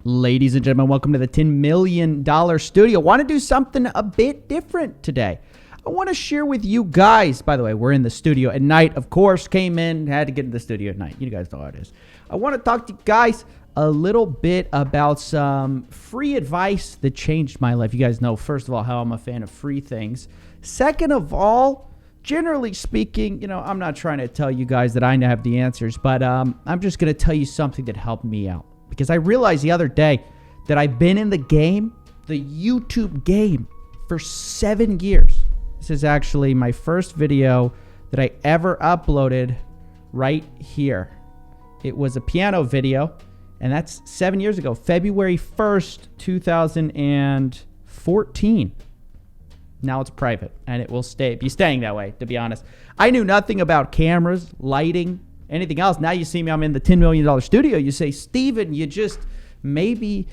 Ladies and gentlemen, welcome to the $10 million studio. Want to do something a bit different today. I want to share with you guys, by the way, we're in the studio at night, of course, came in, had to get in the studio at night. You guys know how it is. I want to talk to you guys a little bit about some free advice that changed my life. You guys know, first of all, how I'm a fan of free things. Second of all, generally speaking, I'm not trying to tell you guys that I have the answers, but I'm just going to tell you something that helped me out. Because I realized the other day that I've been in the game, the YouTube game, for 7 years. This is actually my first video that I ever uploaded right here. It was a piano video, and that's 7 years ago, February 1st, 2014. Now it's private, and it will be staying that way, to be honest. I knew nothing about cameras, lighting, anything else. Now you see me, I'm in the $10 million studio. You say, Steven, you just, maybe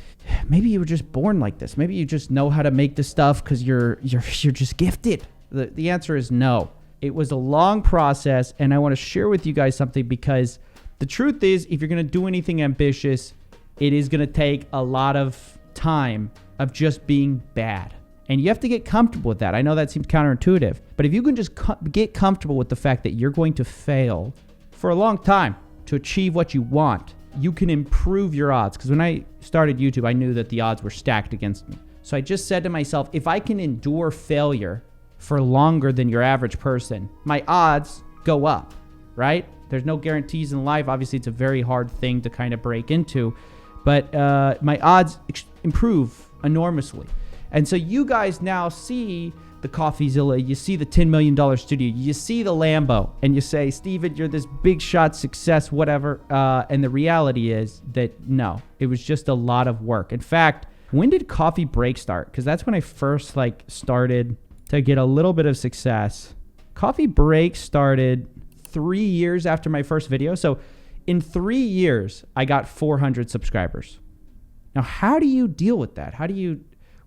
you were just born like this. Maybe you just know how to make this stuff because you're just gifted. The answer is no. It was a long process, and I want to share with you guys something because the truth is, if you're going to do anything ambitious, it is going to take a lot of time of just being bad. And you have to get comfortable with that. I know that seems counterintuitive, but if you can just get comfortable with the fact that you're going to fail for a long time to achieve what you want, you can improve your odds. Because when I started YouTube, I knew that the odds were stacked against me. So I just said to myself, if I can endure failure for longer than your average person, my odds go up, right? There's no guarantees in life. Obviously, it's a very hard thing to kind of break into, but my odds improve enormously. And so you guys now see the Coffeezilla, you see the $10 million studio, you see the Lambo, and you say, Steven, you're this big shot success, whatever. And the reality is that no, it was just a lot of work. In fact, when did Coffee Break start? Because that's when I first started to get a little bit of success. Coffee Break started 3 years after my first video. So in 3 years, I got 400 subscribers. Now, how do you deal with that?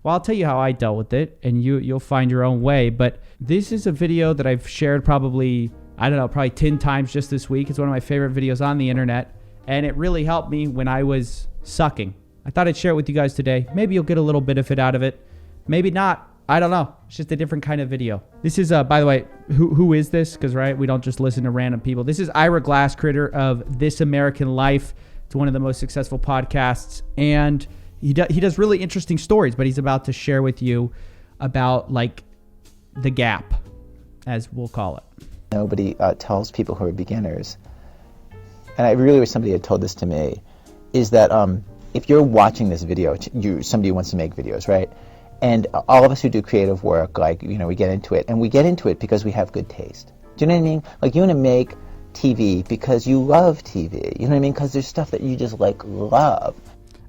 Well, I'll tell you how I dealt with it, and you'll find your own way. But this is a video that I've shared probably 10 times just this week. It's one of my favorite videos on the internet, and it really helped me when I was sucking. I thought I'd share it with you guys today. Maybe you'll get a little benefit out of it. Maybe not. I don't know. It's just a different kind of video. This is, by the way, who is this? Because, right, we don't just listen to random people. This is Ira Glass, creator of This American Life. It's one of the most successful podcasts, and he does really interesting stories, but he's about to share with you about the gap, as we'll call it. Nobody tells people who are beginners, and I really wish somebody had told this to me, is that if you're watching this video, somebody wants to make videos, right? And all of us who do creative work, we get into it, and we get into it because we have good taste. Do you know what I mean? You want to make TV because you love TV. You know what I mean? Because there's stuff that you just love.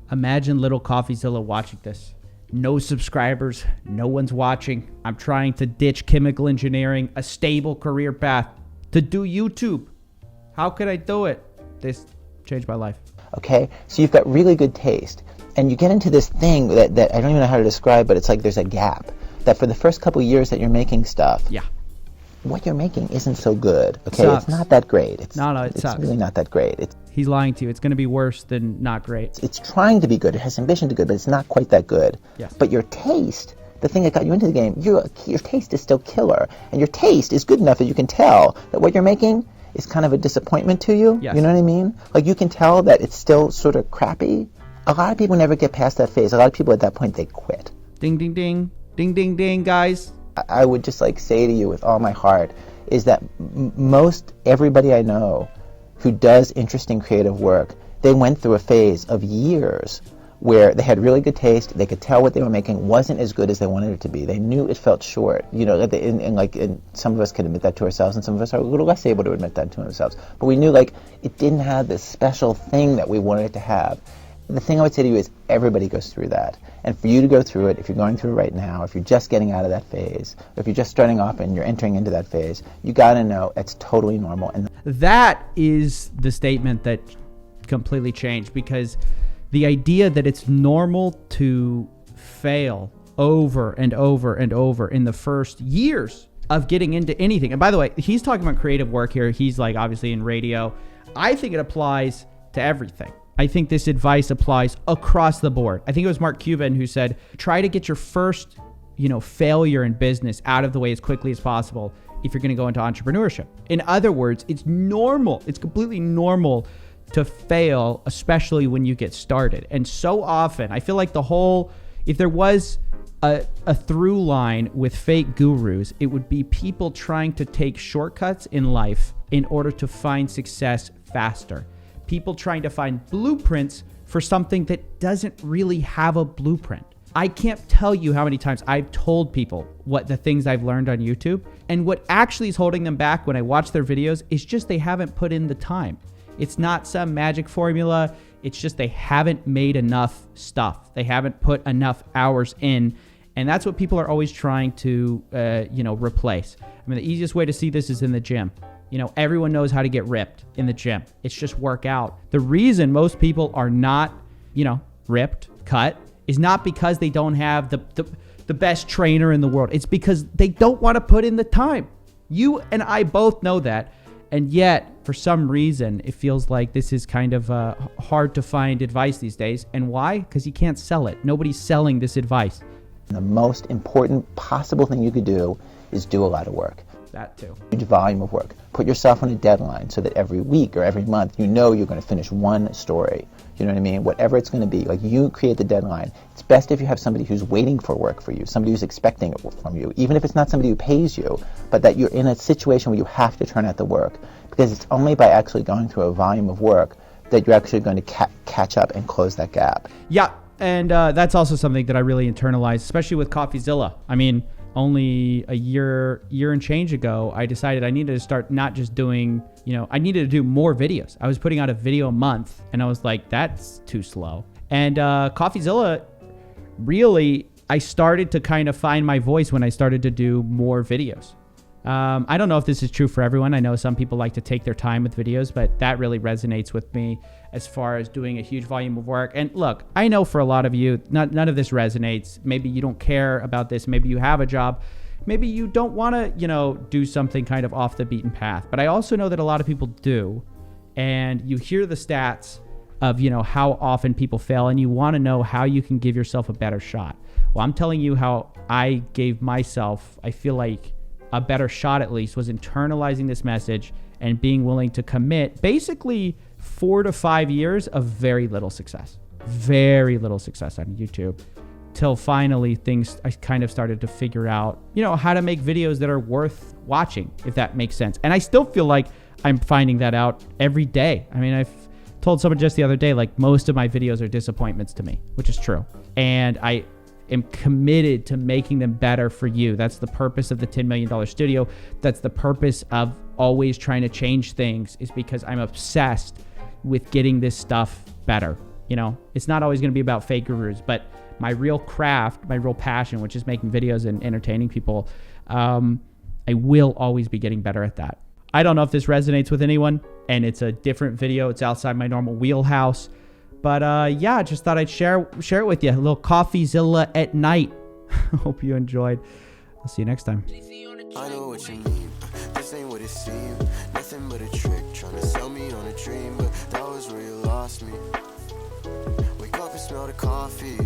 Imagine little Coffeezilla watching this. No subscribers, no one's watching. I'm trying to ditch chemical engineering, a stable career path, to do YouTube. How could I do it? This changed my life. Okay, so you've got really good taste, and you get into this thing that I don't even know how to describe, but it's there's a gap. That for the first couple of years that you're making stuff, what you're making isn't so good. Okay, it's not that great. It sucks. It's really not that great. He's lying to you. It's going to be worse than not great. It's trying to be good. It has ambition to be good, but it's not quite that good. Yes. But your taste, the thing that got you into the game, your taste is still killer. And your taste is good enough that you can tell that what you're making is kind of a disappointment to you. Yes. You know what I mean? You can tell that it's still sort of crappy. A lot of people never get past that phase. A lot of people at that point, they quit. Ding, ding, ding. Ding, ding, ding, guys. I would just say to you with all my heart is that most everybody I know who does interesting creative work, they went through a phase of years where they had really good taste. They could tell what they were making wasn't as good as they wanted it to be. They knew it felt short. And some of us can admit that to ourselves, and some of us are a little less able to admit that to ourselves. But we knew it didn't have this special thing that we wanted it to have. The thing I would say to you is everybody goes through that. And for you to go through it, if you're going through it right now, if you're just getting out of that phase, or if you're just starting off and you're entering into that phase, you got to know it's totally normal. And that is the statement that completely changed, because the idea that it's normal to fail over and over and over in the first years of getting into anything. And by the way, he's talking about creative work here. He's obviously in radio. I think it applies to everything. I think this advice applies across the board. I think it was Mark Cuban who said, try to get your first, failure in business out of the way as quickly as possible if you're going to go into entrepreneurship. In other words, it's normal. It's completely normal to fail, especially when you get started. And so often, I feel like if there was a through line with fake gurus, it would be people trying to take shortcuts in life in order to find success faster. People trying to find blueprints for something that doesn't really have a blueprint. I can't tell you how many times I've told people what the things I've learned on YouTube, and what actually is holding them back when I watch their videos is just they haven't put in the time. It's not some magic formula. It's just they haven't made enough stuff. They haven't put enough hours in, and that's what people are always trying to, replace. I mean, the easiest way to see this is in the gym. Everyone knows how to get ripped in the gym. It's just work out. The reason most people are not, ripped, cut, is not because they don't have the best trainer in the world. It's because they don't want to put in the time. You and I both know that. And yet, for some reason, it feels like this is kind of hard to find advice these days. And why? Because you can't sell it. Nobody's selling this advice. The most important possible thing you could do is do a lot of work. That too. Huge volume of work. Put yourself on a deadline so that every week or every month you're going to finish one story. You know what I mean? Whatever it's going to be. Like, you create the deadline. It's best if you have somebody who's waiting for work for you, somebody who's expecting it from you, even if it's not somebody who pays you, but that you're in a situation where you have to turn out the work. Because it's only by actually going through a volume of work that you're actually going to catch up and close that gap. Yeah, and that's also something that I really internalized, especially with Coffeezilla. I mean, only a year and change ago, I decided I needed to start not just doing, I needed to do more videos. I was putting out a video a month, and I was like, that's too slow. And Coffeezilla, really, I started to kind of find my voice when I started to do more videos. I don't know if this is true for everyone. I know some people like to take their time with videos, but that really resonates with me as far as doing a huge volume of work. And look, I know for a lot of you, none of this resonates. Maybe you don't care about this. Maybe you have a job. Maybe you don't want to, do something kind of off the beaten path. But I also know that a lot of people do. And you hear the stats of, how often people fail, and you want to know how you can give yourself a better shot. Well, I'm telling you how I gave myself, I feel like, a better shot at least, was internalizing this message and being willing to commit basically 4 to 5 years of very little success on YouTube, till finally I kind of started to figure out, how to make videos that are worth watching, if that makes sense. And I still feel like I'm finding that out every day. I mean, I've told someone just the other day, like, most of my videos are disappointments to me, which is true. And I am committed to making them better for you. That's the purpose of the $10 million studio. That's the purpose of always trying to change things, is because I'm obsessed with getting this stuff better. It's not always going to be about fake gurus, but my real craft, my real passion, which is making videos and entertaining people, I will always be getting better at that. I don't know if this resonates with anyone, and it's a different video. It's outside my normal wheelhouse. But I just thought I'd share it with you. A little Coffeezilla at night. Hope you enjoyed. I'll see you next time. I know what you mean. This ain't what it seemed. Nothing but a trick, trying to sell me on a dream, but that was where you lost me. Wake up and smell the coffee.